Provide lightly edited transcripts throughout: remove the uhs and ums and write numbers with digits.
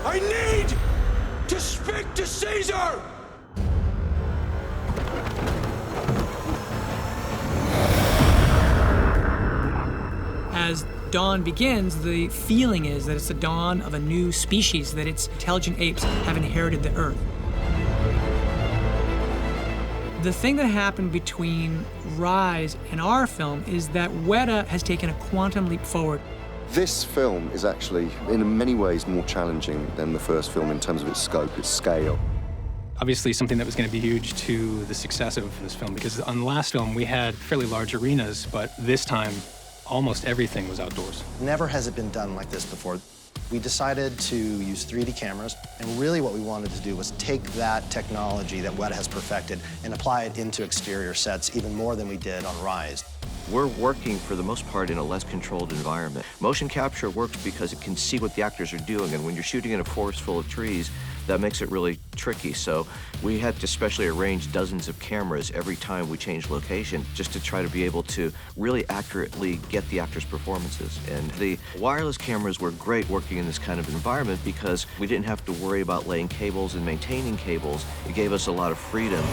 I need to speak to César! As dawn begins, the feeling is that it's the dawn of a new species, that its intelligent apes have inherited the Earth. The thing that happened between Rise and our film is that WETA has taken a quantum leap forward. This film is actually, in many ways, more challenging than the first film in terms of its scope, its scale. Obviously something that was going to be huge to the success of this film, because on the last film we had fairly large arenas, but this time almost everything was outdoors. Never has it been done like this before. We decided to use 3D cameras, and really what we wanted to do was take that technology that WETA has perfected and apply it into exterior sets even more than we did on Rise. We're working, for the most part, in a less controlled environment. Motion capture works because it can see what the actors are doing, and when you're shooting in a forest full of trees, that makes it really tricky. So we had to specially arrange dozens of cameras every time we changed location just to try to be able to really accurately get the actors' performances. And the wireless cameras were great working in this kind of environment because we didn't have to worry about laying cables and maintaining cables. It gave us a lot of freedom.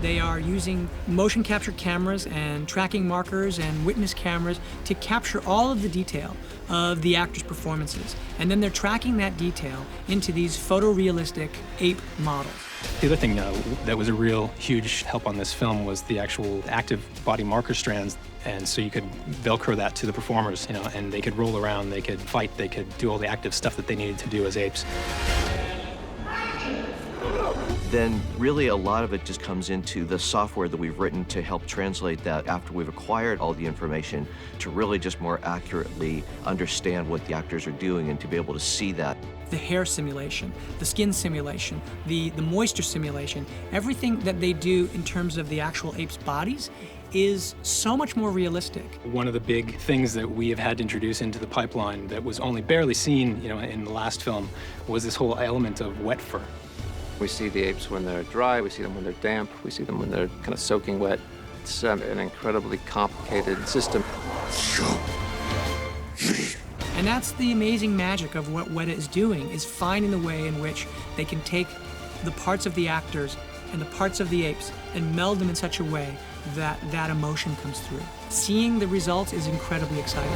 They are using motion capture cameras and tracking markers and witness cameras to capture all of the detail of the actors' performances. And then they're tracking that detail into these photorealistic ape models. The other thing that was a real huge help on this film was the actual active body marker strands. And so you could Velcro that to the performers, you know, and they could roll around, they could fight, they could do all the active stuff that they needed to do as apes. Then really a lot of it just comes into the software that we've written to help translate that after we've acquired all the information to really just more accurately understand what the actors are doing and to be able to see that. The hair simulation, the skin simulation, the moisture simulation, everything that they do in terms of the actual apes' bodies is so much more realistic. One of the big things that we have had to introduce into the pipeline that was only barely seen, you know, in the last film was this whole element of wet fur. We see the apes when they're dry, we see them when they're damp, we see them when they're kind of soaking wet. It's an incredibly complicated system. And that's the amazing magic of what WETA is doing, is finding the way in which they can take the parts of the actors and the parts of the apes and meld them in such a way that that emotion comes through. Seeing the results is incredibly exciting.